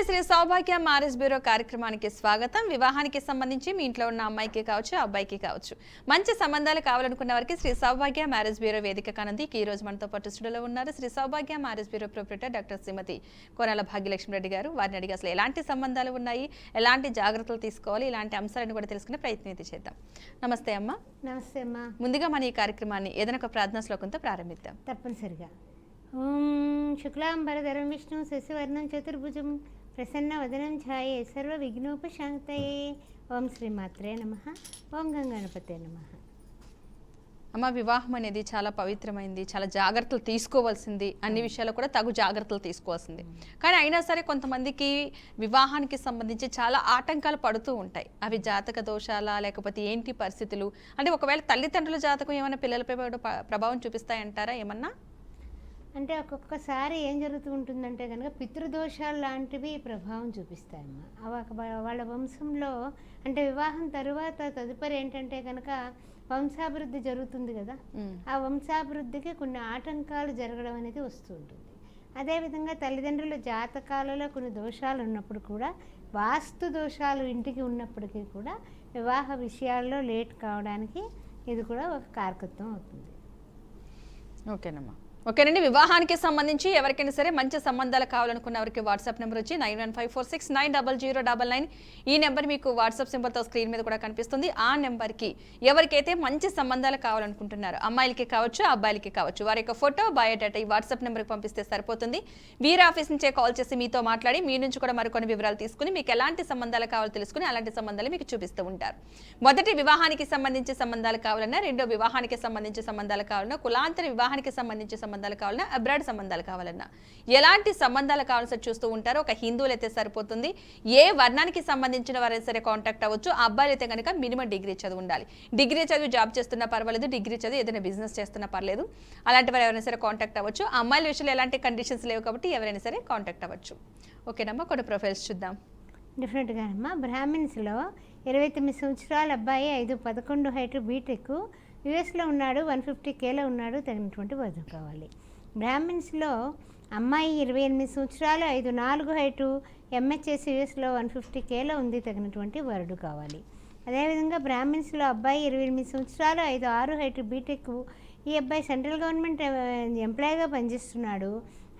శ్రీ సౌభాగ్య marriage bureau కార్యక్రమానికి స్వాగతం. వివాహానికి సంబంధించి మీ ఇంట్లో ఉన్న అమ్మాయికి కావచ్చు, అబ్బాయికి కావచ్చు, మంచి సంబంధాలు కావాలనుకున్న వారికి శ్రీ సౌభాగ్య మ్యారేజ్ బ్యూరో వేదిక కానుంది. ఈ రోజు మనతో పాటు స్టూడియోలో ఉన్నారు శ్రీ సౌభాగ్య మ్యారేజ్ బ్యూరో ప్రొప్రైటర్ డాక్టర్ శ్రీమతి కోనాల భాగ్యలక్ష్మి రెడ్డి గారు. వారిని అడిగి అసలు ఎలాంటి సంబంధాలు ఉన్నాయి, ఎలాంటి జాగ్రత్తలు తీసుకోవాలి, ఇలాంటి అంశాలను కూడా తెలుసుకునే ప్రయత్నం అయితే చేద్దాం. నమస్తే అమ్మ. నమస్తే అమ్మా. ముందుగా మన ఈ కార్యక్రమాన్ని ఏదైనా ఒక ప్రార్థనా శ్లోకంతో ప్రారంభిద్దాం. తప్పనిసరిగా. ఓం శుక్లాంబరధరం విష్ణు శశివర్ణం చతుర్భుజం ప్రసన్న వదనం ఛాయే సర్వ విఘ్నోపశాంతయే. ఓం శ్రీమాత్రే నమః. ఓం గంగణపతే నమః. అమ్మ, వివాహం అనేది చాలా పవిత్రమైంది, చాలా జాగ్రత్తలు తీసుకోవాల్సింది, అన్ని విషయాల్లో కూడా తగు జాగ్రత్తలు తీసుకోవాల్సింది. కానీ అయినా సరే కొంతమందికి వివాహానికి సంబంధించి చాలా ఆటంకాలు పడుతూ ఉంటాయి. అవి జాతక దోషాలా, లేకపోతే ఏంటి పరిస్థితులు, అంటే ఒకవేళ తల్లిదండ్రుల జాతకం ఏమైనా పిల్లలపై ప్రభావం చూపిస్తాయంటారా ఏమన్నా? అంటే ఒక్కొక్కసారి ఏం జరుగుతూ ఉంటుందంటే కనుక పితృదోషాలు లాంటివి ప్రభావం చూపిస్తాయమ్మా. వాళ్ళ వంశంలో అంటే వివాహం తరువాత తదుపరి ఏంటంటే కనుక వంశాభివృద్ధి జరుగుతుంది కదా, ఆ వంశాభివృద్ధికి కొన్ని ఆటంకాలు జరగడం అనేది వస్తూ ఉంటుంది. అదేవిధంగా తల్లిదండ్రుల జాతకాలలో కొన్ని దోషాలు ఉన్నప్పుడు కూడా, వాస్తు దోషాలు ఇంటికి ఉన్నప్పటికీ కూడా వివాహ విషయాల్లో లేట్ కావడానికి ఇది కూడా ఒక కారకత్వం అవుతుంది. ఓకేనమ్మా. ఓకేనండి. వివాహానికి సంబంధించి ఎవరికైనా సరే మంచి సంబంధాలు కావాలనుకున్న వారికి వాట్సాప్ నెంబర్ వచ్చి 9154690099. ఈ నెంబర్ మీకు వాట్సాప్ సింబల్తో స్క్రీన్ మీద కూడా కనిపిస్తుంది. ఆ నెంబర్కి ఎవరికైతే మంచి సంబంధాలు కావాలనుకుంటున్నారో, అమ్మాయిలకి కావచ్చు, అబ్బాయిలకి కావచ్చు, వారి యొక్క ఫోటో, బయోడేటా ఈ వాట్సాప్ నెంబర్కి పంపిస్తే సరిపోతుంది. వీరి ఆఫీస్ నుంచే కాల్ చేసి మీతో మాట్లాడి మీ నుంచి కూడా మరికొన్ని వివరాలు తీసుకుని మీకు ఎలాంటి సంబంధాలు కావాలో తెలుసుకుని అలాంటి సంబంధాలు మీకు చూపిస్తూ ఉంటారు. మొదటి వివాహానికి సంబంధించి సంబంధాలు కావాలన్నా, రెండో వివాహానికి సంబంధించి సంబంధాలు కావాలన్నా, కులాంతర వివాహానికి సంబంధించి సంబంధాలు కావాలన్నా, అబ్రాడ్ సంబంధాలు కావాలన్నా, ఎలాంటి సంబంధాలు కావాల్సి చూస్తూ ఉంటారో ఒక హిందువులు అయితే సరిపోతుంది. ఏ వర్ణానికి సంబంధించిన వారైనా సరే కాంటాక్ట్ అవ్వచ్చు. అబ్బాయిలు అయితే కనుక మినిమం డిగ్రీ చదువు ఉండాలి. డిగ్రీ చదివి జాబ్ చేస్తున్నా పర్వాలేదు, డిగ్రీ చదివి ఏదైనా బిజినెస్ చేస్తున్నా పర్లేదు. అలాంటి వారు ఎవరైనా సరే కాంటాక్ట్ అవ్వచ్చు. అమ్మాయిల విషయంలో ఎలాంటి కండిషన్స్ లేవు కాబట్టి ఎవరైనా సరే కాంటాక్ట్ అవ్వచ్చు. ఓకేనమ్మా, కొన్ని ప్రొఫైల్స్ చూద్దాం. డెఫినెట్గానమ్మా. బ్రాహ్మిన్స్లో 29 సంవత్సరాల అబ్బాయి, 5'11" హైట్, బీటెక్, యుఎస్లో ఉన్నాడు, 150Kలో ఉన్నాడు, తగినటువంటి వధువు కావాలి. బ్రాహ్మిన్స్లో అమ్మాయి 28 సంవత్సరాలు, 5'4" హైటు, ఎంహెచ్ఎస్, యుఎస్లో 150Kలో ఉంది, తగినటువంటి వరుడు కావాలి. అదేవిధంగా బ్రాహ్మిన్స్లో అబ్బాయి 28 సంవత్సరాలు, 5'6" హైటు, బీటెక్, ఈ అబ్బాయి సెంట్రల్ గవర్నమెంట్ ఎంప్లాయీగా పనిచేస్తున్నాడు,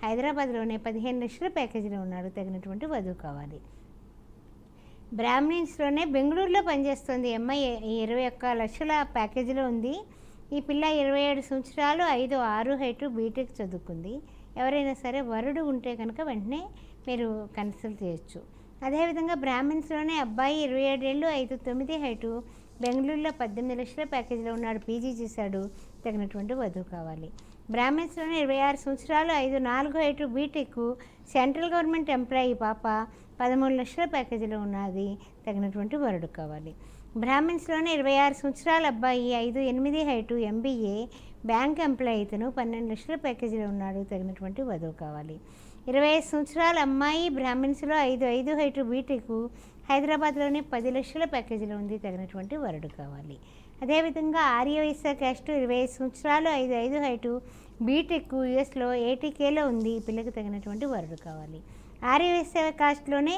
హైదరాబాద్లోనే 15 లక్షల ప్యాకేజీలో ఉన్నాడు, తగినటువంటి వధువు కావాలి. బ్రాహ్మిన్స్లోనే బెంగళూరులో పనిచేస్తుంది అమ్మాయి, 21 లక్షల ప్యాకేజీలో ఉంది. ఈ పిల్ల 27 సంవత్సరాలు, 5'6" హైటు, బీటెక్ చదువుకుంది. ఎవరైనా సరే వరుడు ఉంటే కనుక వెంటనే మీరు కన్సల్ట్ చేయొచ్చు. అదేవిధంగా బ్రాహ్మిన్స్లోనే అబ్బాయి 27 ఏళ్ళు, 5'9" హైటు, బెంగళూరులో 18 లక్షల ప్యాకేజీలో ఉన్నాడు, పీజీ చేశాడు, తగినటువంటి వధువు కావాలి. బ్రాహ్మిన్స్లోనే 26 సంవత్సరాలు, 5'4" height, BTech, central government employee పాప, 13 లక్షల ప్యాకేజీలో ఉన్నది, తగినటువంటి వరుడు కావాలి. బ్రాహ్మిన్స్లోనే 26 సంవత్సరాల అబ్బాయి, 5'8" హైటు, ఎంబీఏ, బ్యాంక్ ఎంప్లాయీ, ఇతను 12 లక్షల ప్యాకేజీలో ఉన్నాడు, తగినటువంటి వధువు కావాలి. 25 సంవత్సరాల అమ్మాయి, బ్రాహ్మిన్స్లో 5'5" హైటు, బీటెక్, హైదరాబాద్లోనే 10 లక్షల ప్యాకేజీలో ఉంది, తగినటువంటి వరుడు కావాలి. అదేవిధంగా ఆర్యవైశ్య క్యాస్ట్, 25 సంవత్సరాలు, 5'5" హైటు, బీటెక్, యుఎస్లో 80Kలో ఉంది, ఈ పిల్లకి తగినటువంటి వరుడు కావాలి. ఆర్యవైశ్య కాస్ట్లోనే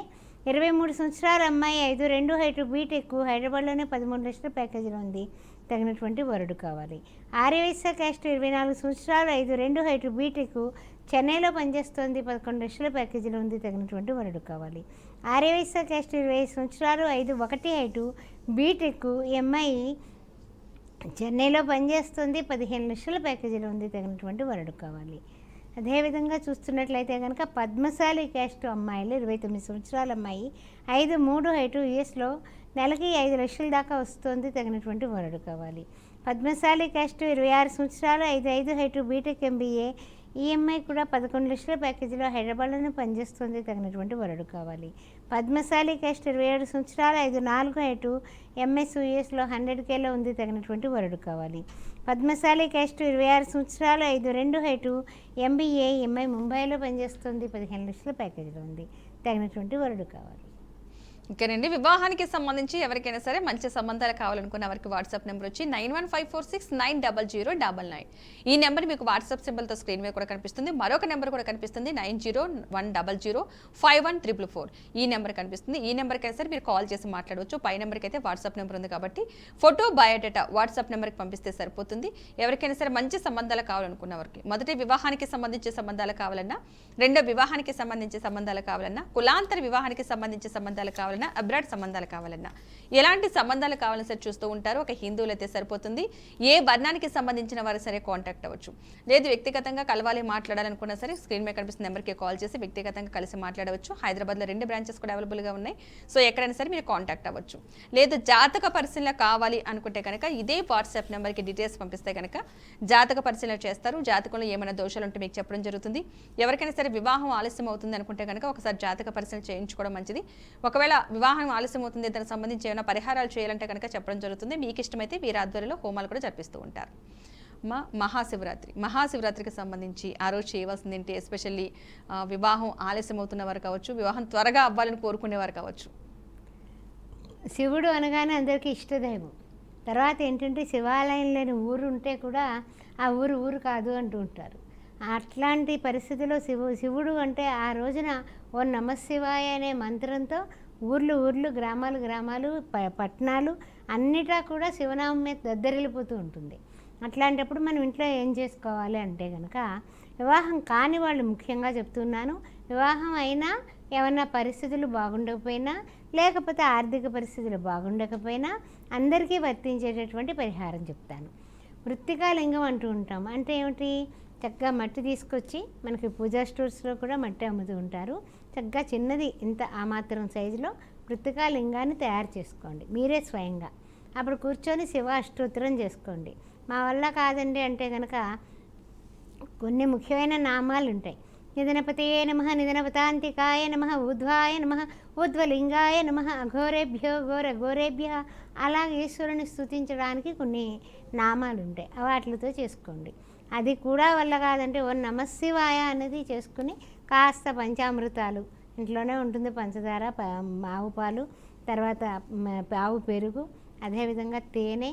23 సంవత్సరాల అమ్మాయి, 5'2" హైటు, బీటెక్, హైదరాబాద్లోనే 13 లక్షల ప్యాకేజీలో ఉంది, తగినటువంటి వరుడు కావాలి. ఆర్యవైశ్య క్యాస్ట్, 24 సంవత్సరాలు, 5'2" హైటు, బీటెక్, చెన్నైలో పనిచేస్తోంది, 11 లక్షల ప్యాకేజీలో ఉంది, తగినటువంటి వరుడు కావాలి. ఆర్యవైశ్య క్యాస్ట్, 25 సంవత్సరాలు, 5'1" హైటు, బీటెక్, ఈ అమ్మాయి చెన్నైలో పనిచేస్తుంది, 15 లక్షల ప్యాకేజీలో ఉంది, తగినటువంటి వరుడు కావాలి. అదేవిధంగా చూస్తున్నట్లయితే కనుక పద్మశాలి క్యాస్ట్ అమ్మాయిలు, 29 సంవత్సరాల అమ్మాయి, 5'3" హైటు, యుఎస్లో నెలకి 5 లక్షల దాకా వస్తుంది, తగినటువంటి వరుడు కావాలి. పద్మశాలి క్యాస్ట్, 26 సంవత్సరాలు, 5'5" హైటు, బీటెక్, ఎంబీఏ, ఈ అమ్మాయి కూడా 11 లక్షల ప్యాకేజీలో హైదరాబాద్లోనే పనిచేస్తుంది, తగినటువంటి వరుడు కావాలి. పద్మశాలి క్యాస్ట్, 27 సంవత్సరాలు, 5'4" హైటు, ఎంఎస్, యుఎస్లో 100Kలో ఉంది, తగినటువంటి వరుడు కావాలి. పద్మశాలి క్యాస్ట్, 26 సంవత్సరాలు, 5'2" హైటు, ఎంబీఏ, ఎంఐ, ముంబైలో పనిచేస్తుంది, 15 లక్షల ప్యాకేజీలో ఉంది, తగినటువంటి వరుడు కావాలి. ఇంకేనండి వివాహానికి సంబంధించి ఎవరికైనా సరే మంచి సంబంధాలు కావాలనుకున్న వారికి వాట్సాప్ నెంబర్ వచ్చి 9154690099. ఈ నెంబర్ మీకు వాట్సాప్ సింబల్తో స్క్రీన్ మీద కూడా కనిపిస్తుంది. మరొక నెంబర్ కూడా కనిపిస్తుంది 9010051444. ఈ నెంబర్ కనిపిస్తుంది. ఈ నెంబర్కి అయితే సరే మీరు కాల్ చేసి మాట్లాడవచ్చు. పై నెంబర్కి అయితే వాట్సాప్ నెంబర్ ఉంది కాబట్టి ఫోటో బయోడేటా వాట్సాప్ నెంబర్కి పంపిస్తే సరిపోతుంది. ఎవరికైనా సరే మంచి సంబంధాలు కావాలనుకున్న వారికి మొదటి వివాహానికి సంబంధించి సంబంధాలు కావాలన్నా, రెండో వివాహానికి సంబంధించి సంబంధాలు కావాలన్నా, కులాంతర వివాహానికి సంబంధించి సంబంధాలు కావాలన్నా, అబ్రాడ్ సంబంధాలు కావాలన్నా, ఎలాంటి సంబంధాలు కావాలని సరే చూస్తూ ఉంటారు. ఒక హిందువులు అయితే సరిపోతుంది. ఏ వర్ణానికి సంబంధించిన వారు సరే కాంటాక్ట్ అవ్వచ్చు. లేదు వ్యక్తిగతంగా కలవాలి మాట్లాడాలనుకున్నా సరే స్క్రీన్ మీద కనిపిస్తున్న నెంబర్కి కాల్ చేసి వ్యక్తిగతంగా కలిసి మాట్లాడవచ్చు. హైదరాబాద్లో 2 బ్రాంచెస్ కూడా అవైలబుల్గా ఉన్నాయి. సో ఎక్కడైనా సరే మీరు కాంటాక్ట్ అవ్వచ్చు. లేదు జాతక పరిశీలన కావాలి అనుకుంటే కనుక ఇదే వాట్సాప్ నెంబర్కి డీటెయిల్స్ పంపిస్తే కనుక జాతక పరిశీలన చేస్తారు. జాతకంలో ఏమైనా దోషాలు ఉంటే మీకు చెప్పడం జరుగుతుంది. ఎవరికైనా సరే వివాహం ఆలస్యం అవుతుంది అనుకుంటే కనుక ఒకసారి జాతక పరిశీలన చేయించుకోవడం మంచిది. ఒకవేళ వివాహం ఆలస్యం అవుతుంది, దానికి సంబంధించి ఏమైనా పరిహారాలు చేయాలంటే కనుక చెప్పడం జరుగుతుంది. మీకు ఇష్టమైతే వీరి ఆధ్వర్యంలో హోమాలు కూడా జరిపిస్తూ ఉంటారు. మహాశివరాత్రికి సంబంధించి ఆ రోజు చేయవలసింది ఏంటి? ఎస్పెషల్లీ వివాహం ఆలస్యం అవుతున్న వారు కావచ్చు, వివాహం త్వరగా అవ్వాలని కోరుకునేవారు కావచ్చు. శివుడు అనగానే అందరికీ ఇష్టదైవం. తర్వాత ఏంటంటే శివాలయం లేని ఊరు ఉంటే కూడా ఆ ఊరు కాదు అంటూ ఉంటారు. అట్లాంటి పరిస్థితిలో శివుడు అంటే ఆ రోజున ఓ నమశివాయ అనే మంత్రంతో ఊర్లు గ్రామాలు పట్టణాలు అన్నిటా కూడా శివనామం మీద దద్దరిల్లిపోతూ ఉంటుంది. అట్లాంటప్పుడు మనం ఇంట్లో ఏం చేసుకోవాలి అంటే కనుక వివాహం కాని వాళ్ళు ముఖ్యంగా చెప్తున్నాను, వివాహం అయినా ఏమన్నా పరిస్థితులు బాగుండకపోయినా లేకపోతే ఆర్థిక పరిస్థితులు బాగుండకపోయినా అందరికీ వర్తించేటటువంటి పరిహారం చెప్తాను. మృత్తికాలింగం అంటూ ఉంటాం. అంటే ఏమిటి? చక్కగా మట్టి తీసుకొచ్చి మనకి పూజా స్టోర్స్లో కూడా మట్టి అమ్ముతూ ఉంటారు. చక్కగా చిన్నది ఇంత ఆ మాత్రం సైజులో మృత్తికాలింగాన్ని తయారు చేసుకోండి మీరే స్వయంగా. అప్పుడు కూర్చొని శివ అష్టోత్తరం చేసుకోండి. మా వల్ల కాదండి అంటే కనుక కొన్ని ముఖ్యమైన నామాలు ఉంటాయి. నిధనపతయే నమః, నిధనపతాంతికాయ నమః, ఊర్ధ్వాయ నమః, ఊర్ధ్వలింగాయ నమః, అఘోరేభ్యో ఘోరేభ్య. అలా ఈశ్వరుని స్తుతించడానికి కొన్ని నామాలు ఉంటాయి. వాటితో చేసుకోండి. అది కూడా వల్ల కాదంటే ఓ నమశివాయ అనేది చేసుకుని కాస్త పంచామృతాలు ఇంట్లోనే ఉంటుంది, పంచదార, ఆవు పాలు, తర్వాత ఆవు పెరుగు, అదేవిధంగా తేనె,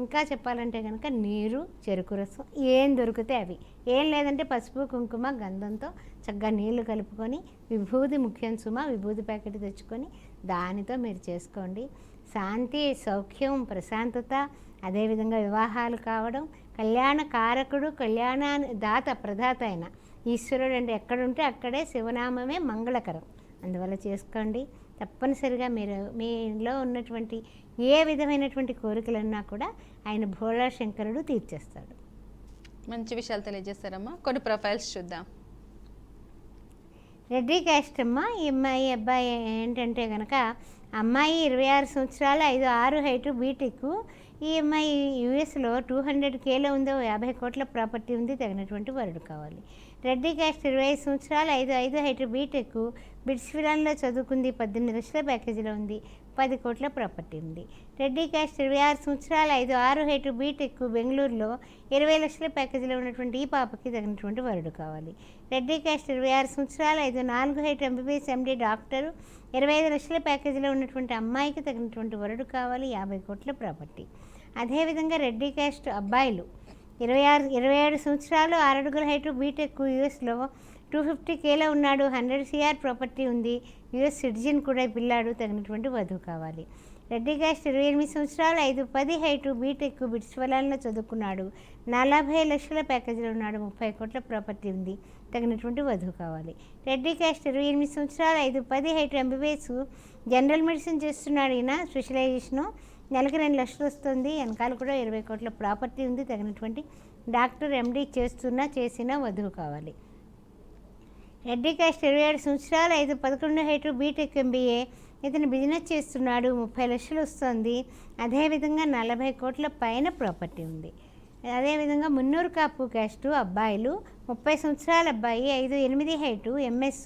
ఇంకా చెప్పాలంటే కనుక నీరు, చెరుకు రసం, ఏం దొరికితే అవి. ఏం లేదంటే పసుపు కుంకుమ గంధంతో చక్కగా నీళ్లు కలుపుకొని, విభూది ముఖ్యం సుమ, విభూది ప్యాకెట్ తెచ్చుకొని దానితో మీరు చేసుకోండి. శాంతి, సౌఖ్యం, ప్రశాంతత, అదేవిధంగా వివాహాలు కావడం, కళ్యాణ కారకుడు, కళ్యాణాన్ని ప్రదాత అయిన ఈశ్వరుడు అంటే ఎక్కడుంటే అక్కడే శివనామమే మంగళకరం. అందువల్ల చేసుకోండి. తప్పనిసరిగా మీరు మీలో ఉన్నటువంటి ఏ విధమైనటువంటి కోరికలన్నా కూడా ఆయన భోళా శంకరుడు తీర్చేస్తాడు. మంచి విషయాలు తెలియజేస్తారమ్మా. కొన్ని ప్రొఫైల్స్ చూద్దాం. రెడ్డి క్యాస్ట్ అమ్మ. ఈ అబ్బాయి ఏంటంటే కనుక అమ్మాయి 26 సంవత్సరాలు, 5'6" హైటు, బీటెక్. ఈ అమ్మాయి యూఎస్లో 200Kలో ఉందో, 50 కోట్ల ప్రాపర్టీ ఉంది, తగినటువంటి వరుడు కావాలి. రెడ్డి క్యాస్ట్ 25 సంవత్సరాలు, 5'5" హైటు, బీటెక్, బిట్స్విలాన్లో చదువుకుంది, 18 లక్షల ప్యాకేజీలో ఉంది, 10 కోట్ల ప్రాపర్టీ ఉంది. రెడ్డి క్యాస్ట్ 26 సంవత్సరాలు, 5'6" హైటు, బీటెక్, బెంగళూరులో 20 లక్షల ప్యాకేజీలో ఉన్నటువంటి ఈ పాపకి తగినటువంటి వరుడు కావాలి. రెడ్డి క్యాస్ట్ 26 సంవత్సరాలు, 5'4" హైటు, MBBS MD డాక్టరు, 25 లక్షల ప్యాకేజీలో ఉన్నటువంటి అమ్మాయికి తగినటువంటి వరుడు కావాలి, 50 కోట్ల ప్రాపర్టీ. అదేవిధంగా రెడ్డి క్యాస్ట్ అబ్బాయిలు 27 సంవత్సరాలు, 6 అడుగుల హైటు, బీటెక్, యూఎస్లో 250Kలో ఉన్నాడు, 100 CR ప్రాపర్టీ ఉంది, యూఎస్ సిటిజన్ కూడా పిల్లాడు, తగినటువంటి వధువు కావాలి. రెడ్డి క్యాస్ట్ 28 సంవత్సరాలు, 5'10" హైటు, బీటెక్, బిట్స్వలాన్లో చదువుకున్నాడు, 40 లక్షల ప్యాకేజీలో ఉన్నాడు, 30 కోట్ల ప్రాపర్టీ ఉంది, తగినటువంటి వధువు కావాలి. రెడ్డి క్యాస్ట్ 28 సంవత్సరాలు, 5'10" హైటు, MBBS జనరల్ మెడిసిన్ చేస్తున్నాడు, ఈయన స్పెషలైజేషను, నెలకి 2 లక్షలు వస్తుంది, వెనకాల కూడా 20 కోట్ల ప్రాపర్టీ ఉంది, తగినటువంటి డాక్టర్ MD చేసిన వధువు కావాలి. రెడ్డి క్యాస్ట్ 27 సంవత్సరాలు, 5'11" హైటు, బీటెక్, MBA, ఇతను బిజినెస్ చేస్తున్నాడు, 30 లక్షలు వస్తుంది, అదేవిధంగా 40 కోట్ల పైన ప్రాపర్టీ ఉంది. అదేవిధంగా మున్నూరు కాపు క్యాస్టు అబ్బాయిలు 30 సంవత్సరాల అబ్బాయి, 5'8" హైటు, MS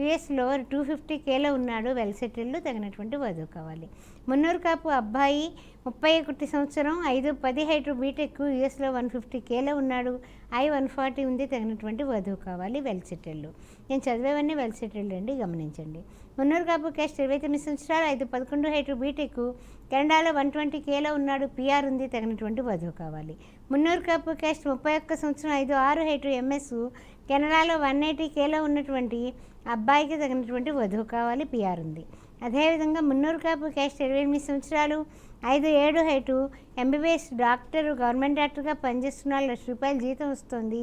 యుఎస్లో 250Kలో ఉన్నాడు, వెల్ సెటిల్డ్, తగినటువంటి వధువు కావాలి. మున్నూరు కాపు అబ్బాయి 31 సంవత్సరం, 5'10" హైట్, బీటెక్, యుఎస్లో 150Kలో ఉన్నాడు, I-140 ఉంది, తగినటువంటి వధువు కావాలి, వెల్ సెటిల్డ్. నేను చదివేవన్నీ వెల్ సెటిల్డ్ అండి, గమనించండి. మున్నూరు కాపు క్యాస్ట్ 29 సంవత్సరాలు, 5'11" హైట్, బీటెక్, కెనడాలో 120Kలో ఉన్నాడు, పిఆర్ ఉంది, తగినటువంటి వధువు కావాలి. మున్నూరు కాపు క్యాస్ట్ 31 సంవత్సరం, 5'6" హైట్, ఎంఎస్, కెనడాలో 180Kలో ఉన్నటువంటి అబ్బాయికి తగినటువంటి వధువు కావాలి, పిఆర్ ఉంది. అదేవిధంగా మున్నూరు కాపు క్యాస్ట్ 28 సంవత్సరాలు, 5'7" హైటు, ఎంబీబీఎస్ డాక్టర్, గవర్నమెంట్ డాక్టర్గా పనిచేస్తున్నాడు, ₹1,00,000 జీతం వస్తుంది,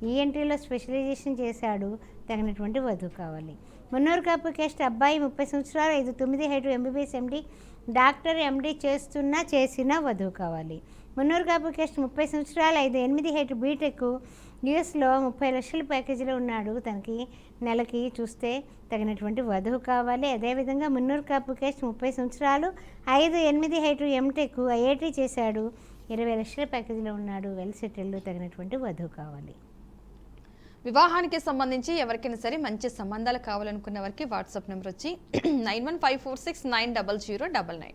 ఈఎన్టీలో స్పెషలైజేషన్ చేశాడు, తగినటువంటి వధువు కావాలి. మున్నూరు కాపు క్యాస్ట్ అబ్బాయి 30 సంవత్సరాలు, 5'9" హైటు, ఎంబీబీఎస్ ఎండి డాక్టర్, ఎండి చేసిన వధువు కావాలి. మున్నూరు కాపు క్యాస్ట్ 30 సంవత్సరాలు, 5'8" హైటు, బీటెక్, యుఎస్లో 30 లక్షల ప్యాకేజీలో ఉన్నాడు, తనకి నెలకి చూస్తే తగినటువంటి వధువు కావాలి. అదేవిధంగా మున్నూరు కాపు క్యాస్ట్ 30 సంవత్సరాలు, 5'8" హైటు, ఎంటెక్, ఐఐటి చేశాడు, 20 లక్షల ప్యాకేజీలో ఉన్నాడు, వెల్ సెటిల్డ్, తగినటువంటి వధువు కావాలి. వివాహానికి సంబంధించి ఎవరికైనా సరే మంచి సంబంధాలు కావాలనుకున్న వారికి వాట్సాప్ నెంబర్ వచ్చి 9154690099.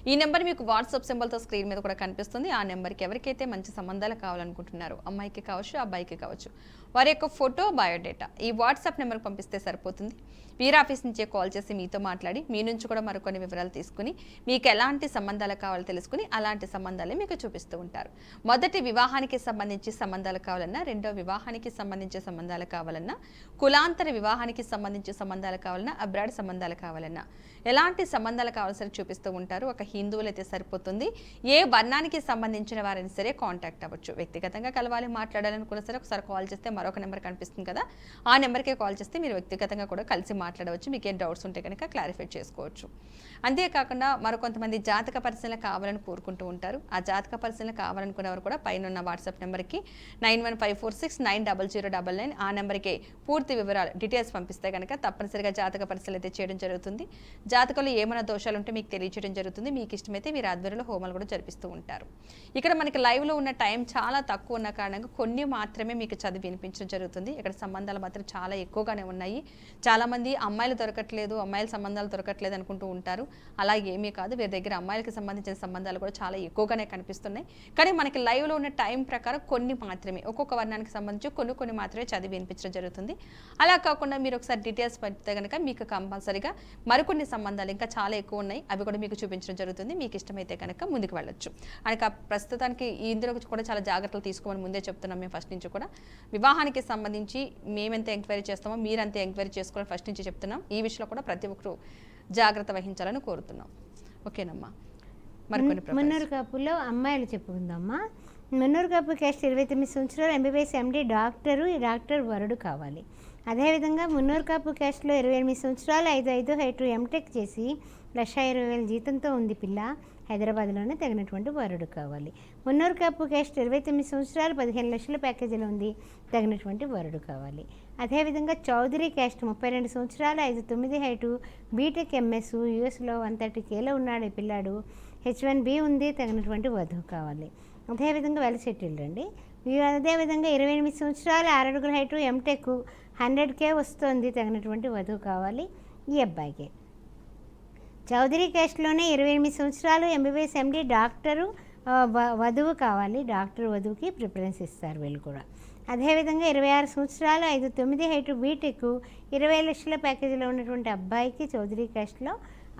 ఈ నెంబర్ మీకు వాట్సాప్ సింబల్తో స్క్రీన్ మీద కూడా కనిపిస్తుంది. ఆ నెంబర్కి ఎవరికైతే మంచి సంబంధాలు కావాలనుకుంటున్నారో, అమ్మాయికి కావచ్చు, అబ్బాయికి కావచ్చు, వారి యొక్క ఫోటో, బయోడేటా ఈ వాట్సాప్ నెంబర్కి పంపిస్తే సరిపోతుంది. వీర్ ఆఫీస్ నుంచే కాల్ చేసి మీతో మాట్లాడి మీ నుంచి కూడా మరికొన్ని వివరాలు తీసుకుని మీకు ఎలాంటి సంబంధాలు కావాలో తెలుసుకుని అలాంటి సంబంధాలే మీకు చూపిస్తూ ఉంటారు. మొదటి వివాహానికి సంబంధించి సంబంధాలు కావాలన్నా, రెండో వివాహానికి సంబంధించి సంబంధాలు కావాలన్నా, కులాంతర వివాహానికి సంబంధించి సంబంధాలు కావాలన్నా, అబ్రాడ్ సంబంధాలు కావాలన్నా, ఎలాంటి సంబంధాలు కావాల్సిన చూపిస్తూ ఉంటారు. ఒక హిందువులు అయితే సరిపోతుంది. ఏ వర్ణానికి సంబంధించిన వారైనా సరే కాంటాక్ట్ అవ్వచ్చు. వ్యక్తిగతంగా కలవాలి, మాట్లాడాలనుకున్నా సరే ఒకసారి కాల్ చేస్తే మరొక నెంబర్ కనిపిస్తుంది కదా, ఆ నెంబర్కే కాల్ చేస్తే మీరు వ్యక్తిగతంగా కూడా కలిసి మాట్లాడవచ్చు. మీకు ఏం డౌట్స్ ఉంటే కనుక క్లారిఫై చేసుకోవచ్చు. అంతేకాకుండా మరికొంతమంది జాతక పరిశీలన కావాలని కోరుకుంటూ ఉంటారు. ఆ జాతక పరిశీలన కావాలనుకునేవారు కూడా పైన ఉన్న వాట్సాప్ నెంబర్కి 9154690099 ఆ నెంబర్కి పూర్తి వివరాలు, డీటెయిల్స్ పంపిస్తే కనుక తప్పనిసరిగా జాతక పరిశీలన అయితే చేయడం జరుగుతుంది. జాతకంలో ఏమైనా దోషాలు ఉంటే మీకు తెలియజేయడం జరుగుతుంది. మీకు ఇష్టమైతే వీరి ఆధ్వర్యంలో హోమాలు కూడా జరిపిస్తూ ఉంటారు. ఇక్కడ మనకి లైవ్లో ఉన్న టైం చాలా తక్కువ ఉన్న కారణంగా కొన్ని మాత్రమే మీకు చదివి వినిపించడం జరుగుతుంది. ఇక్కడ సంబంధాలు మాత్రం చాలా ఎక్కువగానే ఉన్నాయి. చాలామంది అమ్మాయిలు దొరకట్లేదు, అమ్మాయిల సంబంధాలు దొరకట్లేదు అనుకుంటూ ఉంటారు. అలా ఏమీ కాదు, వీరి దగ్గర అమ్మాయిలకి సంబంధించిన సంబంధాలు కూడా చాలా ఎక్కువగానే కనిపిస్తున్నాయి. కానీ మనకి లైవ్లో ఉన్న టైం ప్రకారం కొన్ని మాత్రమే, ఒక్కొక్క వర్ణానికి సంబంధించి కొన్ని మాత్రమే చదివి వినిపించడం జరుగుతుంది. అలా కాకుండా మీరు ఒకసారి డీటెయిల్స్ పంపితే కనుక మీకు కంపల్సరీగా మరికొన్ని సంబంధాలు ఇంకా చాలా ఎక్కువ ఉన్నాయి, అవి కూడా మీకు చూపించడం జరుగుతుంది. మీకు ఇష్టమైతే కనుక ముందుకు వెళ్ళొచ్చు. అనక ప్రస్తుతానికి ఇందులో కూడా చాలా జాగ్రత్తలు తీసుకోమని ముందే చెప్తున్నాం. మేము ఫస్ట్ నుంచి కూడా వివాహానికి సంబంధించి మేమెంత ఎంక్వైరీ చేస్తామో మీరంత ఎంక్వైరీ చేసుకోవాలని ఫస్ట్ నుంచి చెప్తున్నాం. ఈ విషయంలో కూడా ప్రతి ఒక్కరు జాగ్రత్త వహించాలని కోరుతున్నాం. ఓకేనమ్మా. మున్నూరు కాపులో అమ్మాయిలు చెప్పుకుందామా. మున్నూరు కాపు క్యాస్ట్ 29 సంవత్సరాలు, ఎంబీబీఎస్ ఎండి డాక్టరు, ఈ డాక్టర్ వరుడు కావాలి. అదేవిధంగా మున్నూరు కాపు క్యాస్ట్లో 28 సంవత్సరాలు, 5'5" హైటు, ఎంటెక్ చేసి 1,20,000 జీతంతో ఉంది పిల్ల, హైదరాబాద్లోనే తగినటువంటి వరుడు కావాలి. మున్నూరు కాపు క్యాస్ట్ 29 సంవత్సరాలు, 15 లక్షల ప్యాకేజీలో ఉంది, తగినటువంటి వరుడు కావాలి. అదేవిధంగా చౌదరి క్యాస్ట్ 32 సంవత్సరాలు, 5'9" హైటు, బీటెక్ ఎంఎస్, యూఎస్లో 130Kలో ఉన్నాడు ఈ పిల్లాడు, H1B ఉంది, తగినటువంటి వధువు కావాలి. అదేవిధంగా వెల్ సెటిల్డ్ అండి. అదేవిధంగా 28 సంవత్సరాలు, 6 అడుగుల హైటు, ఎంటెక్, 100K వస్తుంది, తగినటువంటి వధువు కావాలి ఈ అబ్బాయికి. చౌదరి క్యాస్ట్లోనే 28 సంవత్సరాలు, ఎంబీబీఎస్ ఎండి డాక్టరు, వధువు కావాలి. డాక్టర్ వధువుకి ప్రిఫరెన్స్ ఇస్తారు వీళ్ళు కూడా. అదేవిధంగా 26 సంవత్సరాలు, 5'9" హైటు, బీటెక్, 20 లక్షల ప్యాకేజీలో ఉన్నటువంటి అబ్బాయికి చౌదరి క్యాస్ట్లో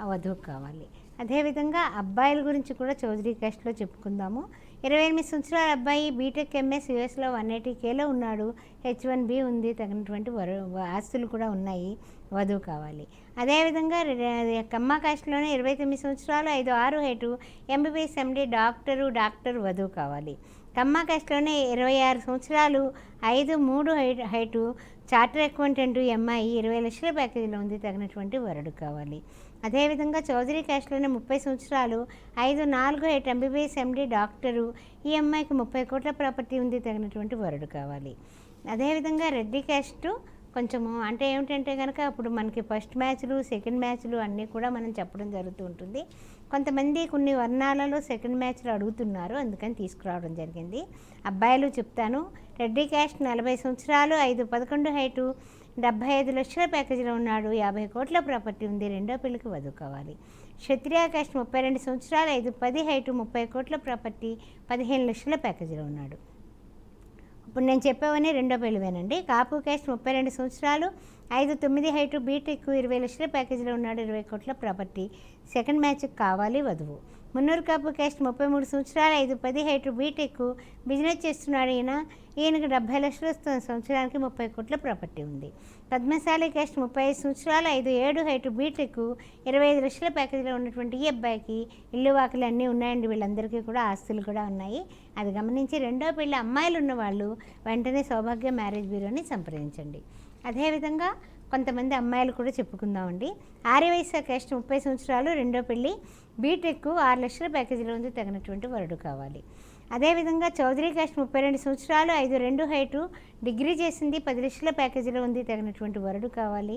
వధువు కావాలి. అదేవిధంగా అబ్బాయిల గురించి కూడా చౌదరి క్యాస్ట్లో చెప్పుకుందాము. 28 సంవత్సరాల అబ్బాయి, బీటెక్ ఎంఎస్, యూఎస్లో 180Kలో ఉన్నాడు, H1B ఉంది, తగినటువంటి ఆస్తులు కూడా ఉన్నాయి, వధువు కావాలి. అదేవిధంగా కమ్మ కాస్ట్లోనే 29 సంవత్సరాలు, 5'6" హైటు, ఎంబీబీఎస్ ఎండి డాక్టర్ వధువు కావాలి. కమ్మ కాస్ట్లోనే 26 సంవత్సరాలు, 5'3" హైటు, చార్టర్ అకౌంటెంట్, ఎంఐ, 20 లక్షల ప్యాకేజీలో ఉంది, తగినటువంటి వరుడు కావాలి. అదేవిధంగా చౌదరి క్యాస్ట్లోనే 30 సంవత్సరాలు, 5'4" హైట్, ఎంబీబీఎస్ ఎండి డాక్టరు, ఈ అమ్మాయికి 30 కోట్ల ప్రాపర్టీ ఉంది, తగినటువంటి వరుడు కావాలి. అదేవిధంగా రెడ్డి క్యాస్ట్ కొంచెము అంటే ఏమిటంటే కనుక ఇప్పుడు మనకి ఫస్ట్ మ్యాచ్లు సెకండ్ మ్యాచ్లు అన్నీ కూడా మనం చెప్పడం జరుగుతూ ఉంటుంది. కొంతమంది కొన్ని వర్ణాలలో సెకండ్ మ్యాచ్లు అడుగుతున్నారు, అందుకని తీసుకురావడం జరిగింది. అబ్బాయిలు చెప్తాను. రెడ్డి క్యాస్ట్ 40 సంవత్సరాలు, 5'11" హైటు, 75 లక్షల ప్యాకేజీలో ఉన్నాడు, 50 కోట్ల ప్రాపర్టీ ఉంది, రెండో పెళ్లికి వధువు కావాలి. క్షత్రియ క్యాస్ట్ 32 సంవత్సరాలు, 5'10" హైటు, 30 కోట్ల ప్రాపర్టీ, 15 లక్షల ప్యాకేజీలో ఉన్నాడు. ఇప్పుడు నేను చెప్పేవని రెండో పెళ్ళివేనండి. కాపు క్యాస్ట్ 32 సంవత్సరాలు, 5'9" హైటు, బీటెక్, 20 లక్షల ప్యాకేజీలో ఉన్నాడు, 20 కోట్ల ప్రాపర్టీ, సెకండ్ మ్యాచ్కి కావాలి వధువు. మున్నూరు కాపు క్యాస్ట్ 33 సంవత్సరాలు, 5'10" హైటు, బీటెక్, బిజినెస్ చేస్తున్నాడు ఈయనకు 70 లక్షలు వస్తుంది, సంవత్సరానికి 30 కోట్ల ప్రాపర్టీ ఉంది. పద్మశాలి క్యాస్ట్ 35 సంవత్సరాలు, 5'7" హైటు, బీటెక్, 25 లక్షల ప్యాకేజీలో ఉన్నటువంటి ఈ అబ్బాయికి ఇల్లు వాకిలు అన్నీ ఉన్నాయండి. వీళ్ళందరికీ కూడా ఆస్తులు కూడా ఉన్నాయి. అది గమనించి రెండో పెళ్ళి అమ్మాయిలు ఉన్నవాళ్ళు వెంటనే సౌభాగ్య మ్యారేజ్ బ్యూరోని సంప్రదించండి. అదేవిధంగా కొంతమంది అమ్మాయిలు కూడా చెప్పుకుందామండి. ఆర్యవైశ్య క్యాస్ట్ 30 సంవత్సరాలు, రెండో పెళ్ళి, బీటెక్, 6 లక్షల ప్యాకేజీలో ఉంది, తగినటువంటి వరుడు కావాలి. అదేవిధంగా చౌదరి క్యాస్ట్ 32 సంవత్సరాలు, 5'2" హైటు, డిగ్రీ చేసింది, 10 లక్షల ప్యాకేజీలో ఉంది, తగినటువంటి వరుడు కావాలి.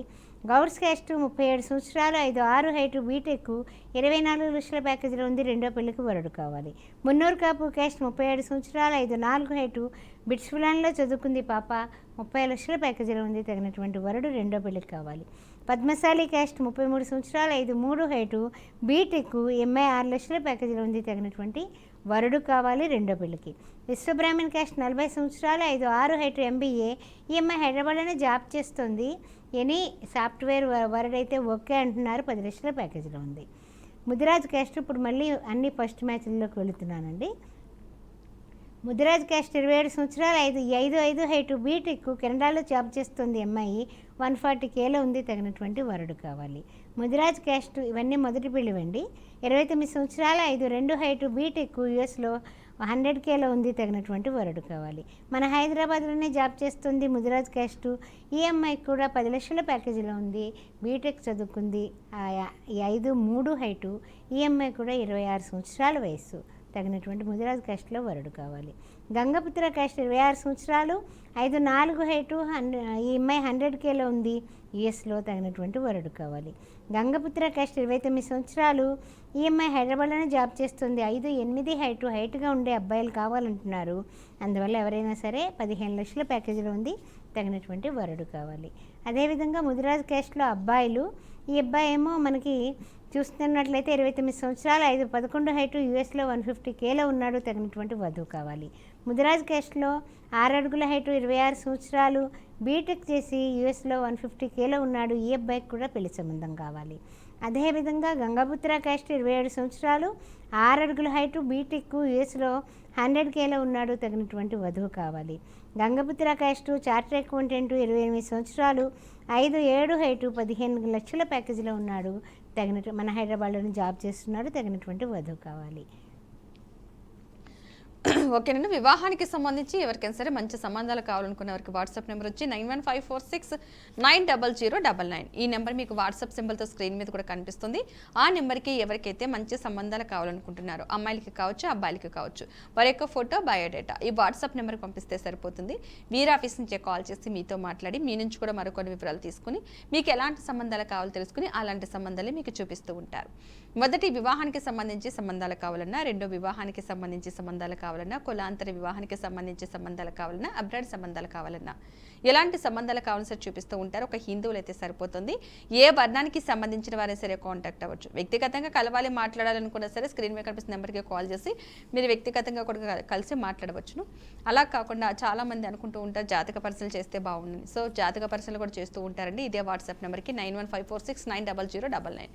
గౌడ్స్ క్యాస్ట్ 37 సంవత్సరాలు, 5'6" హైటు, బీటెక్, 24 లక్షల ప్యాకేజీలో ఉంది, రెండో పెళ్లికి వరుడు కావాలి. మున్నూరు కాపు క్యాస్ట్ 37 సంవత్సరాలు, 5'4" హైటు, బిట్స్ ఫిలాన్లో చదువుకుంది పాప, 30 లక్షల ప్యాకేజీలో ఉంది, తగినటువంటి వరుడు, రెండో పెళ్లికి కావాలి. పద్మశాలి క్యాస్ట్ 33 సంవత్సరాలు, 5'3" హైటు, బీటెక్, ఎంఐ, 6 లక్షల ప్యాకేజీలో ఉంది, తగినటువంటి వరుడు కావాలి, రెండో పెళ్లికి. విశ్వబ్రాహ్మణ్ క్యాస్ట్ 40 సంవత్సరాలు, 5'6" హైటు, ఎంబీఏ, ఈఎంఐ, హైదరాబాద్లోనే జాబ్ చేస్తుంది, ఎనీ సాఫ్ట్వేర్ వరుడైతే ఓకే అంటున్నారు, 10 లక్షల ప్యాకేజీలో ఉంది. ముదిరాజ్ క్యాస్ట్ ఇప్పుడు మళ్ళీ అన్ని ఫస్ట్ మ్యాచ్ల్లోకి వెళుతున్నానండి. ముదిరాజ్ క్యాస్ట్ 27 సంవత్సరాలు, 5'5" హైటు, బీటెక్, కెనడాలో జాబ్ చేస్తుంది అమ్మాయి, 140Kలో ఉంది, తగినటువంటి వరుడు కావాలి. ముదిరాజ్ క్యాస్ట్ ఇవన్నీ మొదటి పెళ్ళివండి. 29 సంవత్సరాలు, 5'2" హైటు, బీటెక్, యూఎస్లో 100Kలో ఉంది, తగినటువంటి వరుడు కావాలి. మన హైదరాబాద్లోనే జాబ్ చేస్తుంది ముదిరాజ్ క్యాస్టు. ఈ అమ్మాయికి కూడా 10 లక్షల ప్యాకేజీలో ఉంది, బీటెక్ చదువుకుంది, 5'3" హైటు, ఈ అమ్మాయి కూడా 26 సంవత్సరాల వయస్సు, తగినటువంటి ముదిరాజ్ క్యాస్ట్లో వరుడు కావాలి. గంగపుత్ర క్యాస్ట్ 26 సంవత్సరాలు, 5'4" హైటు, ఈ అమ్మాయి 100Kలో ఉంది, యుఎస్లో, తగినటువంటి వరుడు కావాలి. గంగపుత్ర క్యాస్ట్ 29 సంవత్సరాలు, ఈ అమ్మాయి హైదరాబాద్లోనే జాబ్ చేస్తుంది, 5'8" హైటు, హైట్గా ఉండే అబ్బాయిలు కావాలంటున్నారు, అందువల్ల ఎవరైనా సరే 15 లక్షల ప్యాకేజీలో ఉంది, తగినటువంటి వరుడు కావాలి. అదేవిధంగా ముదిరాజ్ క్యాస్ట్లో అబ్బాయిలు, ఈ అబ్బాయి ఏమో మనకి చూస్తున్నట్లయితే 29 సంవత్సరాలు, 5'11" హైటు, యూఎస్లో 150Kలో ఉన్నాడు, తగినటువంటి వధువు కావాలి. ముదిరాజ్ క్యాస్ట్లో 6 అడుగుల హైటు, 26 సంవత్సరాలు, బీటెక్ చేసి యూఎస్లో 150Kలో ఉన్నాడు, ఈ అబ్బాయికి కూడా పెళ్లి సంబంధం కావాలి. అదేవిధంగా గంగపుత్ర క్యాస్ట్ 27 సంవత్సరాలు, 6 అడుగుల హైటు, బీటెక్, యూఎస్లో 100Kలో ఉన్నాడు, తగినటువంటి వధువు కావాలి. గంగపుత్ర క్యాస్టు చార్టర్ అకౌంటెంట్, 28 సంవత్సరాలు, 5'7" హైటు, 15 లక్షల ప్యాకేజీలో ఉన్నాడు, తగినట్టు మన హైదరాబాద్లోనే జాబ్ చేస్తున్నాడు, తగినటువంటి వధువు కావాలి. ఓకేనండి. వివాహానికి సంబంధించి ఎవరికైనా సరే మంచి సంబంధాలు కావాలనుకునే వారికి వాట్సాప్ నెంబర్ వచ్చి 9154690099. ఈ నెంబర్ మీకు వాట్సాప్ సింబల్తో స్క్రీన్ మీద కూడా కనిపిస్తుంది. ఆ నెంబర్కి ఎవరికైతే మంచి సంబంధాలు కావాలనుకుంటున్నారో అమ్మాయిలకి కావచ్చు, అబ్బాయిలకి కావచ్చు, వారి యొక్క ఫోటో, బయోడేటా ఈ వాట్సాప్ నెంబర్కి పంపిస్తే సరిపోతుంది. వీరి ఆఫీస్ నుంచే కాల్ చేసి మీతో మాట్లాడి మీ నుంచి కూడా మరికొన్ని వివరాలు తీసుకుని మీకు ఎలాంటి సంబంధాలు కావాలో తెలుసుకుని అలాంటి సంబంధాలే మీకు చూపిస్తూ ఉంటారు. మొదటి వివాహానికి సంబంధించి సంబంధాలు కావాలన్నా, రెండో వివాహానికి సంబంధించి సంబంధాలు కావాలన్నా, కులాంతర వివాహానికి సంబంధించి సంబంధాలు కావాలన్నా, అబ్రాడ్ సంబంధాలు కావాలన్నా, ఎలాంటి సంబంధాలు కావాలని సరే చూపిస్తూ ఉంటారు. ఒక హిందువులు అయితే సరిపోతుంది. ఏ వర్ణానికి సంబంధించిన వారే సరే కాంటాక్ట్ అవ్వచ్చు. వ్యక్తిగతంగా కలవాలి, మాట్లాడాలనుకున్నా సరే స్క్రీన్ మీద కనిపిస్తున్న నెంబర్కి కాల్ చేసి మీరు వ్యక్తిగతంగా కూడా కలిసి మాట్లాడవచ్చును. అలా కాకుండా చాలా మంది అనుకుంటూ ఉంటారు జాతక పరిశీలన చేస్తే బాగుంటుంది. సో జాతక పరిశీలన కూడా చేస్తూ ఉంటారండి. ఇదే వాట్సాప్ నెంబర్కి 9154690099.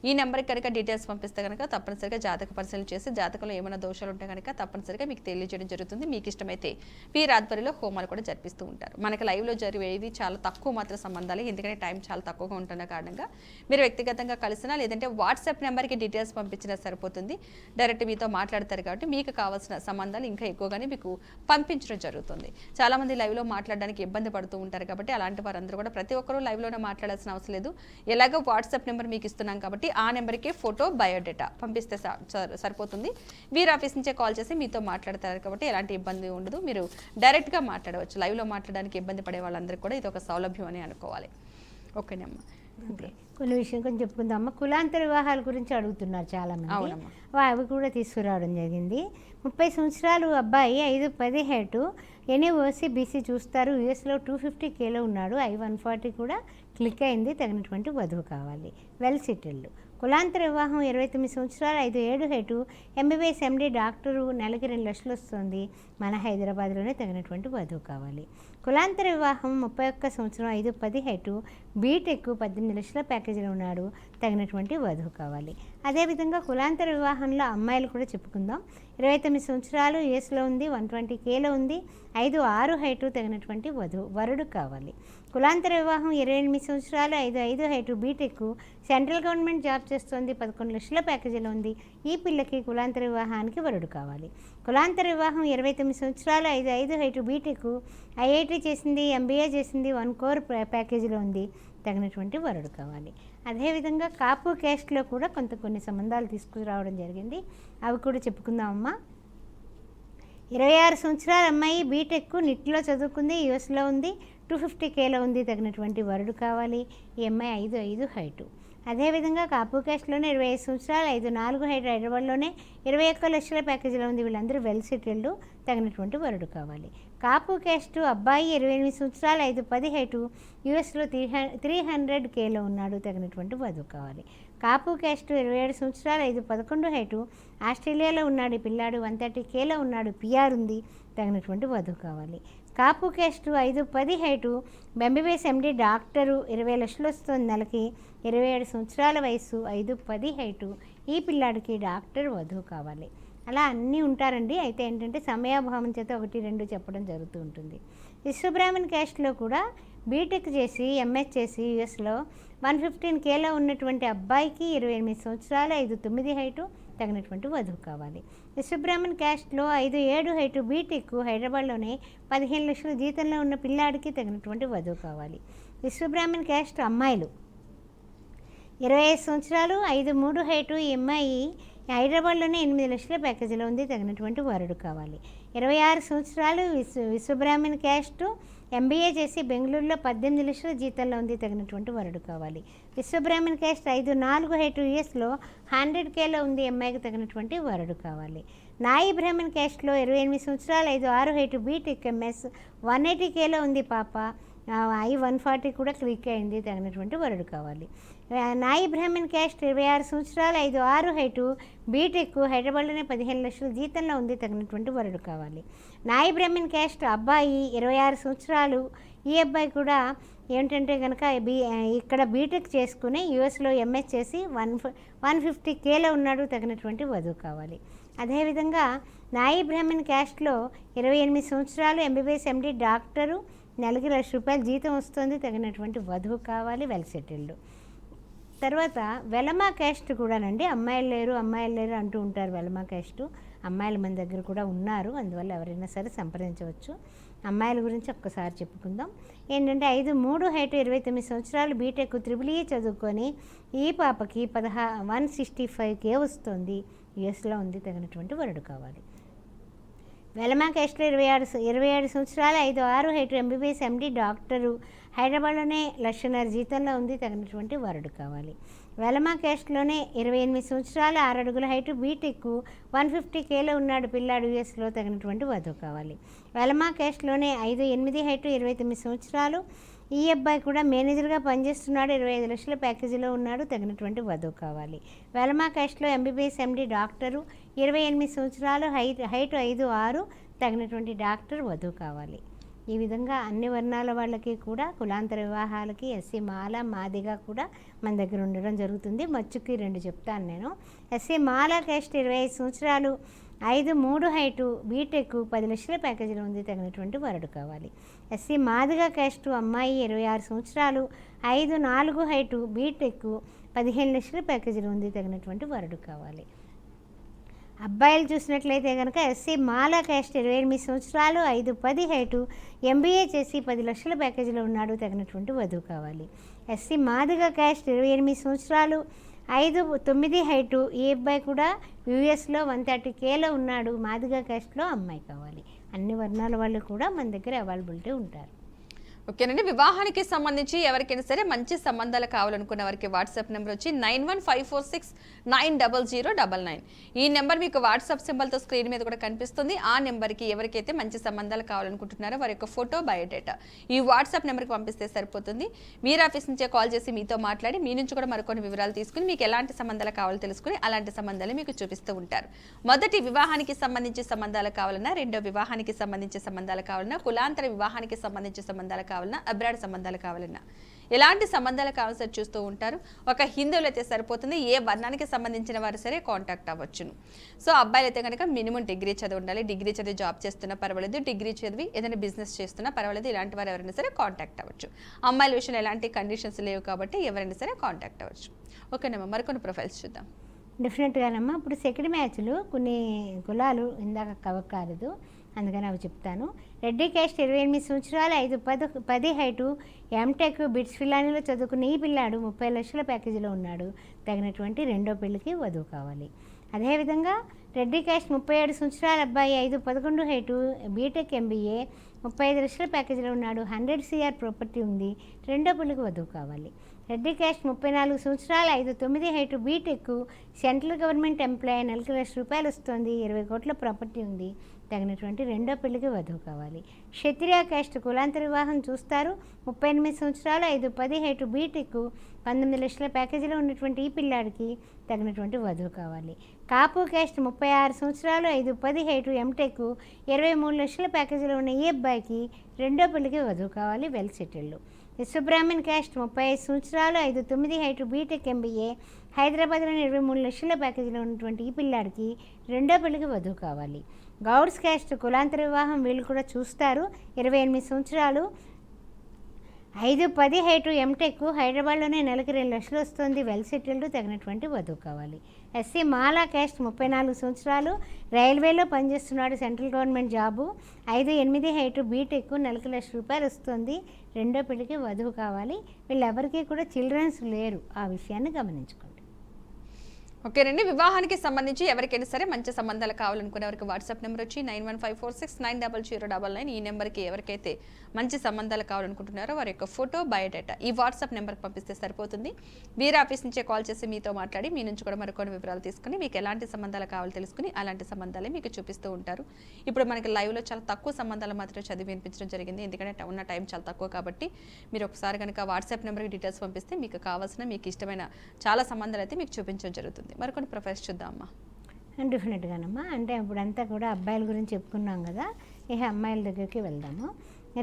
ఈ నెంబర్కి కనుక డీటెయిల్స్ పంపిస్తే కనుక తప్పనిసరిగా జాతక పరిశీలన చేసి జాతకంలో ఏమైనా దోషాలు ఉంటే కనుక తప్పనిసరిగా మీకు తెలియజేయడం జరుగుతుంది. మీకు ఇష్టమైతే వీరి ఆధ్వర్యంలో హోమాలు కూడా జరిపిస్తూ ఉంటారు. మనకి లైవ్లో జరిగేవి చాలా తక్కువ మాత్రం సంబంధాలు, ఎందుకంటే టైం చాలా తక్కువగా ఉంటున్న కారణంగా మీరు వ్యక్తిగతంగా కలిసినా లేదంటే వాట్సాప్ నెంబర్కి డీటెయిల్స్ పంపించినా సరిపోతుంది. డైరెక్ట్ మీతో మాట్లాడతారు కాబట్టి మీకు కావాల్సిన సంబంధాలు ఇంకా ఎక్కువగానే మీకు పంపించడం జరుగుతుంది. చాలామంది లైవ్లో మాట్లాడడానికి ఇబ్బంది పడుతూ ఉంటారు కాబట్టి అలాంటి వారందరూ కూడా ప్రతి ఒక్కరూ లైవ్లోనే మాట్లాడాల్సిన అవసరం లేదు. ఎలాగో వాట్సాప్ నెంబర్ మీకు ఇస్తున్నాం కాబట్టి ఆ నెంబర్కి ఫోటో బయోడేటా పంపిస్తే సరిపోతుంది. వీరి ఆఫీస్ నుంచే కాల్ చేసి మీతో మాట్లాడతారు కాబట్టి ఎలాంటి ఇబ్బంది ఉండదు. మీరు డైరెక్ట్గా మాట్లాడవచ్చు. లైవ్లో మాట్లాడడానికి ఇబ్బంది పడే వాళ్ళందరికీ కూడా ఇది ఒక సౌలభ్యం అని అనుకోవాలి. ఓకేనమ్మా. కొన్ని విషయం కొంచెం చెప్పుకుందామమ్మా. కులాంతర వివాహాల గురించి అడుగుతున్నారు చాలామంది. అవి కూడా తీసుకురావడం జరిగింది. 30 సంవత్సరాలు అబ్బాయి 5'10" హైటు, ఎన్ఓసి బీసీ చూస్తారు, యూఎస్లో 250Kలో ఉన్నాడు, I-140 కూడా క్లిక్ అయింది, తగినటువంటి వధువు కావాలి, వెల్ సెటిల్డ్. కులాంతర వివాహం 29 సంవత్సరాలు 5'7" హైటు, MBBS MD డాక్టరు, నెలకి 2 లక్షలు వస్తుంది, మన హైదరాబాద్లోనే తగినటువంటి వధువు కావాలి. కులాంతర వివాహం 31 సంవత్సరం 5'10" హైటు, బీటెక్ 18 లక్షల ప్యాకేజీలో ఉన్నాడు, తగినటువంటి వధువు కావాలి. అదేవిధంగా కులాంతర వివాహంలో అమ్మాయిలు కూడా చెప్పుకుందాం. 29 సంవత్సరాలు యూఎస్లో ఉంది, 120Kలో ఉంది, 5'6" హైటు, తగినటువంటి వరుడు కావాలి. కులాంతర వివాహం 28 సంవత్సరాలు 5'5" height, BTech, central government job చేస్తుంది, 11 లక్షల ప్యాకేజీలో ఉంది, ఈ పిల్లకి కులాంతర వివాహానికి వరుడు కావాలి. కులాంతర వివాహం 29 సంవత్సరాలు 5'5" హైటు, బీటెక్, IIT చేసింది, MBA చేసింది, 1 crore ప్యాకేజీలో ఉంది, తగినటువంటి వరుడు కావాలి. అదేవిధంగా కాపు క్యాస్ట్లో కూడా కొన్ని సంబంధాలు తీసుకురావడం జరిగింది, అవి కూడా చెప్పుకుందామమ్మా. 26 సంవత్సరాల అమ్మాయి, బీటెక్, నిట్లో చదువుకుంది, యూఎస్లో ఉంది, 250Kలో ఉంది, తగినటువంటి వరుడు కావాలి. ఈ అమ్మాయి 5'5" హైటు. అదేవిధంగా కాపు క్యాస్ట్లోనే 25 సంవత్సరాలు 5'4" హైట్, హైదరాబాద్లోనే 21 లక్షల ప్యాకేజీలో ఉంది, వీళ్ళందరూ వెల్ సెటిల్డ్, తగినటువంటి వరుడు కావాలి. కాపు క్యాస్ట్ అబ్బాయి 28 సంవత్సరాలు 5'10" హైటు, యూఎస్లో 300Kలో ఉన్నాడు, తగినటువంటి వధువు కావాలి. కాపు క్యాస్ట్ 27 సంవత్సరాలు 5'11" హైటు, ఆస్ట్రేలియాలో ఉన్నాడు, పిల్లాడు 130Kలో ఉన్నాడు, PR ఉంది, తగినటువంటి వధువు కావాలి. Kapu caste 5'10" height, MBBS MD doctor, 20 లక్షలు వస్తుంది నెలకి, 27 సంవత్సరాల వయసు, 5'10" హైటు, ఈ పిల్లాడికి డాక్టర్ వధువు కావాలి. అలా అన్నీ ఉంటారండి. అయితే ఏంటంటే సమయాభావం చేత 1-2 చెప్పడం జరుగుతూ ఉంటుంది. విశ్వబ్రాహ్మణ్ క్యాస్ట్లో కూడా బీటెక్ చేసి, MS చేసి, యూఎస్లో 115Kలో ఉన్నటువంటి అబ్బాయికి 28 సంవత్సరాలు 5'9" హైటు, తగినటువంటి వధువు కావాలి. విశ్వబ్రాహ్మణ్ క్యాస్ట్లో 5'7" హైటు, బీటెక్, హైదరాబాద్లోనే 15 లక్షల జీతంలో ఉన్న పిల్లాడికి తగినటువంటి వధువు కావాలి. విశ్వబ్రాహ్మణ్ క్యాస్ట్ అమ్మాయిలు 25 సంవత్సరాలు 5'3" హైటు, ఈ అమ్మాయి హైదరాబాద్లోనే 8 లక్షల ప్యాకేజీలో ఉంది, తగినటువంటి వరుడు కావాలి. 26 సంవత్సరాలు విశ్వబ్రాహ్మణ్ క్యాస్ట్, MBA చేసి బెంగళూరులో 18 లక్షల జీతంలో ఉంది, తగినటువంటి వరుడు కావాలి. విశ్వబ్రాహ్మణ్ క్యాస్ట్ 5'4" హైటు, యూఎస్లో 100Kలో ఉంది, అమ్మాయికి తగినటువంటి వరుడు కావాలి. నాయి బ్రాహ్మణ్ క్యాస్ట్లో 28 సంవత్సరాలు 5'6" హైటు, బీటెక్, MS, 180Kలో ఉంది పాప, I-140 కూడా క్లిక్ అయింది, తగినటువంటి వరుడు కావాలి. నాయి బ్రాహ్మణ్ క్యాస్ట్ 26 సంవత్సరాలు 5'6" హైటు, బీటెక్, హైదరాబాద్లోనే 15 లక్షల జీతంలో ఉంది, తగినటువంటి వరుడు కావాలి. నాయి బ్రాహ్మణ్ క్యాస్ట్ అబ్బాయి 26 సంవత్సరాలు, ఈ అబ్బాయి కూడా ఏంటంటే కనుక ఇక్కడ బీటెక్ చేసుకుని యూఎస్లో MS చేసి 150Kలో ఉన్నాడు, తగినటువంటి వధువు కావాలి. అదేవిధంగా నాయి బ్రాహ్మణ్ క్యాస్ట్లో 28 సంవత్సరాలు MBBS MD డాక్టరు, నెలకి ₹1,00,000 జీతం వస్తుంది, తగినటువంటి వధువు కావాలి, వెల్ సెటిల్డ్. తర్వాత వెలమా క్యాస్ట్ కూడానండి, అమ్మాయిలు లేరు అంటూ ఉంటారు. వెలమా క్యాస్టు అమ్మాయిలు మన దగ్గర కూడా ఉన్నారు, అందువల్ల ఎవరైనా సరే సంప్రదించవచ్చు. అమ్మాయిల గురించి ఒక్కసారి చెప్పుకుందాం. ఏంటంటే 5'3" హైట్, 29 సంవత్సరాలు, బీటెక్, EEE చదువుకొని ఈ పాపకి 165K వస్తుంది, యూఎస్లో ఉంది, తగినటువంటి వరుడు కావాలి. వెలమా క్యాస్ట్లో 27 సంవత్సరాలు 5'6" హైట్, MBBS MD డాక్టరు, హైదరాబాద్లోనే 1,50,000 జీతంలో ఉంది, తగినటువంటి వరుడు కావాలి. వెలమా క్యాస్ట్లోనే 28 సంవత్సరాలు 6 అడుగుల హైటు, బీటెక్, 150Kలో ఉన్నాడు, పిల్లాడు, యూఎస్లో, తగినటువంటి వధువు కావాలి. వెలమా క్యాస్ట్లోనే 5'8" హైటు, 29 సంవత్సరాలు, ఈ అబ్బాయి కూడా మేనేజర్గా పనిచేస్తున్నాడు, 25 లక్షల ప్యాకేజీలో ఉన్నాడు, తగినటువంటి వధువు కావాలి. వెలమా క్యాస్ట్లో MBBS MD డాక్టరు, 28 సంవత్సరాలు, హైట్ 5'6", తగినటువంటి డాక్టర్ వధువు కావాలి. ఈ విధంగా అన్ని వర్ణాల వాళ్ళకి కూడా కులాంతర వివాహాలకి SC మాల, మాదిగా కూడా మన దగ్గర ఉండడం జరుగుతుంది. మచ్చుకి 2 చెప్తాను నేను. SC మాల క్యాస్ట్ 25 సంవత్సరాలు, 5'3" హైటు, బీటెక్, 10 లక్షల ప్యాకేజీలో ఉంది, తగినటువంటి వరుడు కావాలి. SC మాదిగా క్యాస్టు అమ్మాయి 26 సంవత్సరాలు, 5'4" హైటు, బీటెక్, 15 లక్షల ప్యాకేజీలో ఉంది, తగినటువంటి వరుడు కావాలి. అబ్బాయిలు చూసినట్లయితే కనుక SC మాల క్యాస్ట్ 28 సంవత్సరాలు, 5'10" హైటు, MBA చేసి 10 లక్షల ప్యాకేజీలో ఉన్నాడు, తగినటువంటి వధువు కావాలి. SC మాదిగా క్యాస్ట్ 28 సంవత్సరాలు, 5'9" హైటు, ఈ అబ్బాయి కూడా యూఎస్లో 130Kలో ఉన్నాడు, మాదిగా క్యాస్ట్లో అమ్మాయి కావాలి. అన్ని వర్ణాల వాళ్ళు కూడా మన దగ్గర అవైలబిలిటీ ఉంటారు. ఓకేనండి. వివాహానికి సంబంధించి ఎవరికైనా సరే మంచి సంబంధాలు కావాలనుకున్న వారికి వాట్సాప్ నెంబర్ వచ్చి 9154690099. ఈ నెంబర్ మీకు వాట్సాప్ సింబల్తో స్క్రీన్ మీద కూడా కనిపిస్తుంది. ఆ నెంబర్కి ఎవరికైతే మంచి సంబంధాలు కావాలనుకుంటున్నారో వారి యొక్క ఫోటో, బయోడేటా ఈ వాట్సాప్ నెంబర్కి పంపిస్తే సరిపోతుంది. మీరు ఆఫీస్ నుంచే కాల్ చేసి మీతో మాట్లాడి మీ నుంచి కూడా మరికొన్ని వివరాలు తీసుకుని మీకు ఎలాంటి సంబంధాలు కావాలో తెలుసుకుని అలాంటి సంబంధాలు మీకు చూపిస్తూ ఉంటారు. మొదటి వివాహానికి సంబంధించి సంబంధాలు కావాలన్నా, రెండో వివాహానికి సంబంధించి సంబంధాలు కావాలన్నా, కులాంతర వివాహానికి సంబంధించి సంబంధాలు కావాలన్నా, అబ్రాడ్ సంబంధాలు కావాలన్నా, ఎలాంటి సంబంధాలు కావాల్సి చూస్తూ ఉంటారు. ఒక హిందువులు అయితే సరిపోతుంది. ఏ వర్ణానికి సంబంధించిన వారు సరే కాంటాక్ట్ అవ్వచ్చును. సో అబ్బాయిలు అయితే కనుక మినిమం డిగ్రీ చదివి ఉండాలి. డిగ్రీ చదివి జాబ్ చేస్తున్నా పర్వాలేదు, డిగ్రీ చదివి ఏదైనా బిజినెస్ చేస్తున్నా పర్వాలేదు. ఇలాంటి వారు ఎవరైనా సరే కాంటాక్ట్ అవ్వచ్చు. అమ్మాయిల విషయంలో ఎలాంటి కండిషన్స్ లేవు కాబట్టి ఎవరైనా సరే కాంటాక్ట్ అవ్వచ్చు. ఓకేనమ్మా, మరికొన్ని ప్రొఫైల్స్ చూద్దాం. డెఫినెట్గానమ్మా. ఇప్పుడు సెకండ్ మ్యాచ్లు కొన్ని కులాలు ఇందాక కవర్ కాలేదు, అందుకని అవి చెప్తాను. రెడ్డి క్యాస్ట్ 28 సంవత్సరాలు, 5'10" హైటు, ఎంటెక్ బిట్స్ ఫిలానీలో చదువుకున్న ఈ పిల్లాడు 30 లక్షల ప్యాకేజీలో ఉన్నాడు. తగినటువంటి రెండో పెళ్లికి వధువు కావాలి. అదేవిధంగా రెడ్డి క్యాస్ట్ 37 సంవత్సరాల అబ్బాయి, 5'11" హైటు, బీటెక్ ఎంబీఏ, 35 లక్షల ప్యాకేజీలో ఉన్నాడు. 100 CR ప్రాపర్టీ ఉంది. రెండో పెళ్లికి వధువు కావాలి. రెడ్డి క్యాస్ట్ 34 సంవత్సరాలు, 5'9" height, BTech, central government employee, నెలకు ₹1,00,000 వస్తుంది. 20 కోట్ల ప్రాపర్టీ ఉంది. తగినటువంటి రెండో పెళ్లికి వధువు కావాలి. క్షత్రియ క్యాస్ట్ కులాంతర వివాహం చూస్తారు. 38 సంవత్సరాలు, 5'10" హైటు, బీటెక్, 19 లక్షల ప్యాకేజీలో ఉన్నటువంటి ఈ పిల్లాడికి తగినటువంటి వధువు కావాలి. కాపు క్యాస్ట్ 36 సంవత్సరాలు, 5'10" హైటు, ఎంటెక్, 23 లక్షల ప్యాకేజీలో ఉన్న ఈ అబ్బాయికి రెండో పెళ్లికి వధువు కావాలి. Well settled. విశ్వబ్రాహ్మణ్ క్యాస్ట్ 35 సంవత్సరాలు, 5'9" హైటు, బీటెక్ ఎంబీఏ, హైదరాబాద్లోని 23 లక్షల ప్యాకేజీలో ఉన్నటువంటి ఈ పిల్లాడికి రెండో పెళ్లికి వధువు కావాలి. గౌడ్స్ క్యాస్ట్ కులాంతర వివాహం వీళ్ళు కూడా చూస్తారు. 28 సంవత్సరాలు, 5'10" హైటు, ఎంటెక్, హైదరాబాద్లోనే నెలకు ₹2,00,000 వస్తుంది. Well settled. తగినటువంటి వధువు కావాలి. ఎస్సీ మాలా క్యాస్ట్ 34 సంవత్సరాలు, రైల్వేలో పనిచేస్తున్నాడు, central government job, 5'8" height, BTech, నెలకు ₹1,00,000 వస్తుంది. రెండో పెళ్లికి వధువు కావాలి. వీళ్ళెవరికీ కూడా చిల్డ్రన్స్ లేరు, ఆ విషయాన్ని గమనించుకోండి. ఓకేనండి. వివాహానికి సంబంధించి ఎవరికైనా సరే మంచి సంబంధాలు కావాలనుకునే వారికి వాట్సాప్ నెంబర్ వచ్చి 9154690099. ఈ నెంబర్కి ఎవరికైతే మంచి సంబంధాలు కావాలనుకుంటున్నారో వారి యొక్క ఫోటో, బయోడేటా ఈ వాట్సాప్ నెంబర్కి పంపిస్తే సరిపోతుంది. వీరి ఆఫీస్ నుంచే కాల్ చేసి మీతో మాట్లాడి మీ నుంచి కూడా మరికొన్ని వివరాలు తీసుకుని మీకు ఎలాంటి సంబంధాలు కావాలో తెలుసుకుని అలాంటి సంబంధాలే మీకు చూపిస్తూ ఉంటారు. ఇప్పుడు మనకి లైవ్లో చాలా తక్కువ సంబంధాలు మాత్రమే చదివి వినిపించడం జరిగింది, ఎందుకంటే ఉన్న టైం చాలా తక్కువ కాబట్టి. మీరు ఒకసారి కనుక వాట్సాప్ నెంబర్కి డీటెయిల్స్ పంపిస్తే మీకు కావాల్సిన, మీకు ఇష్టమైన చాలా సంబంధాలు అయితే మీకు చూపించడం జరుగుతుంది. మరికొన్ని ప్రొఫైల్స్ చూద్దామా. డెఫినెట్గానమ్మా. అంటే ఇప్పుడంతా కూడా అబ్బాయిల గురించి చెప్పుకున్నాం కదా, ఇక అమ్మాయిల దగ్గరికి వెళ్దాము.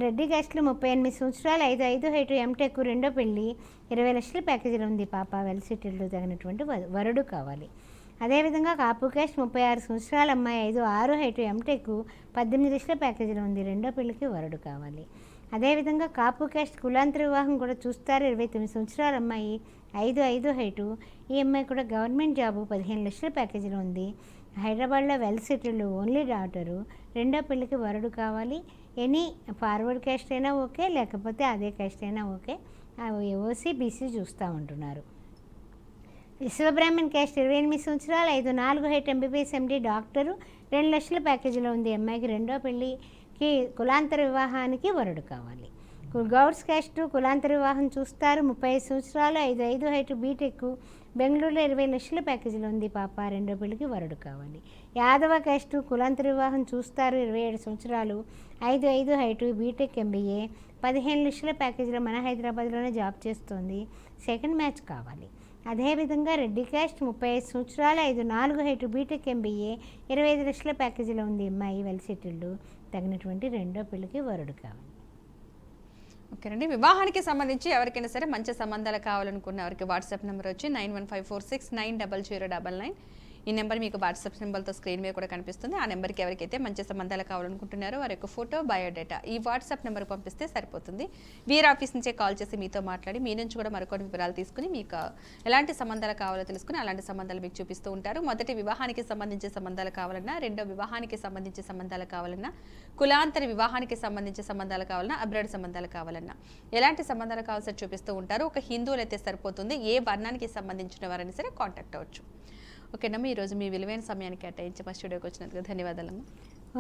రెడ్డి క్యాస్ట్లో 38 సంవత్సరాలు, 5'5" హైటు, ఎంటెక్, రెండో పెళ్లి, 20 లక్షల ప్యాకేజీలో ఉంది పాప. Well settled. తగినటువంటి వరుడు కావాలి. అదేవిధంగా కాపు క్యాస్ట్ 36 సంవత్సరాల అమ్మాయి, 5'6" హైటు, ఎంటెక్, 18 లక్షల ప్యాకేజీలో ఉంది. రెండో పెళ్లికి వరుడు కావాలి. అదేవిధంగా కాపు క్యాస్ట్ కులాంతర వివాహం కూడా చూస్తారు. 29 సంవత్సరాల అమ్మాయి, 5'5" హైటు, ఈ అమ్మాయి కూడా గవర్నమెంట్ జాబు, 15 లక్షల ప్యాకేజీలో ఉంది. హైదరాబాద్లో వెల్ సెటిల్డ్, ఓన్లీ డాటరు. రెండో పెళ్లికి వరుడు కావాలి. ఎనీ ఫార్వర్డ్ క్యాస్ట్ అయినా ఓకే, లేకపోతే అదే క్యాస్ట్ అయినా ఓకే. ఓసీ, బీసీ చూస్తూ ఉంటున్నారు. విశ్వబ్రాహ్మణ్ క్యాస్ట్ 28 సంవత్సరాలు, 5'4" హైట్, ఎంబీబీఎస్, ఎండి, డాక్టరు, 2 లక్షల ప్యాకేజీలో ఉంది. అమ్మాయికి రెండో పెళ్లికి కులాంతర వివాహానికి వరుడు కావాలి. గౌడ్స్ క్యాస్ట్ కులాంతర వివాహం చూస్తారు. 35 సంవత్సరాలు, 5'5" హైట్, బీటెక్, బెంగళూరులో 20 లక్షల ప్యాకేజీలో ఉంది పాప. రెండో పెళ్లికి వరుడు కావాలి. యాదవ క్యాస్ట్ కులాంతర వివాహం చూస్తారు. 27 సంవత్సరాలు, 5'5" హైటు, బీటెక్, ఎంబీఏ, 15 లక్షల ప్యాకేజీలో మన హైదరాబాద్లోనే జాబ్ చేస్తుంది. సెకండ్ మ్యాచ్ కావాలి. అదేవిధంగా రెడ్డి క్యాస్ట్ 35 సంవత్సరాలు, 5'4" హైటు, బీటెక్, ఎంబీఏ, 25 లక్షల ప్యాకేజీలో ఉంది అమ్మాయి. Well settled. తగినటువంటి రెండో పెళ్లికి వరుడు కావాలి. ఓకేనండి. వివాహానికి సంబంధించి ఎవరికైనా సరే మంచి సంబంధాలు కావాలనుకున్న వారికి వాట్సాప్ నెంబర్ వచ్చి 9154690099. ఈ నెంబర్ మీకు వాట్సాప్ సింబల్తో స్క్రీన్ మీద కూడా కనిపిస్తుంది. ఆ నెంబర్కి ఎవరికైతే మంచి సంబంధాలు కావాలనుకుంటున్నారో వారి యొక్క ఫోటో, బయోడేటా ఈ వాట్సాప్ నెంబర్కి పంపిస్తే సరిపోతుంది. వీరి ఆఫీస్ నుంచే కాల్ చేసి మీతో మాట్లాడి మీ నుంచి కూడా మరికొన్ని వివరాలు తీసుకుని మీకు ఎలాంటి సంబంధాలు కావాలో తెలుసుకుని అలాంటి సంబంధాలు మీకు చూపిస్తూ ఉంటారు. మొదటి వివాహానికి సంబంధించి సంబంధాలు కావాలన్నా, రెండో వివాహానికి సంబంధించి సంబంధాలు కావాలన్నా, కులాంతర వివాహానికి సంబంధించి సంబంధాలు కావాలన్నా, అబ్రాడ్ సంబంధాలు కావాలన్నా ఎలాంటి సంబంధాలు కావాల్సి చూపిస్తూ ఉంటారు. ఒక హిందువులు అయితే సరిపోతుంది, ఏ వర్ణానికి సంబంధించిన వారైనా సరే కాంటాక్ట్ అవ్వచ్చు. ఓకేనమ్మా, ఈరోజు మీ విలువైన సమయానికి కేటాయించి మా స్టూడియోకి వచ్చినందుకు ధన్యవాదాలమ్మా.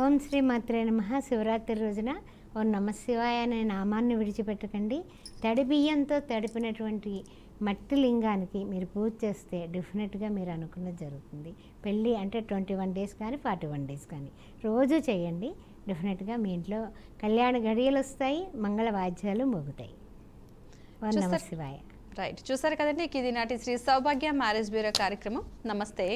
ఓం శ్రీ మాత్రే నమః. శివరాత్రి రోజున ఓం నమ శివాయ అనే నామాన్ని విడిచిపెట్టకండి. తడి బియ్యంతో తడిపినటువంటి మట్టి లింగానికి మీరు పూజ చేస్తే డెఫినెట్గా మీరు అనుకున్నది జరుగుతుంది. పెళ్ళి అంటే 21 డేస్ కానీ 41 డేస్ కానీ రోజు చేయండి. డెఫినెట్గా మీ ఇంట్లో కళ్యాణ గడియలు వస్తాయి, మంగళ వాద్యాలు మోగుతాయి. ఓం నమ శివాయ. రైట్, చూసారు కదండి, ఇది నాటి శ్రీ సౌభాగ్య మ్యారేజ్ బ్యూరో కార్యక్రమం. నమస్తే.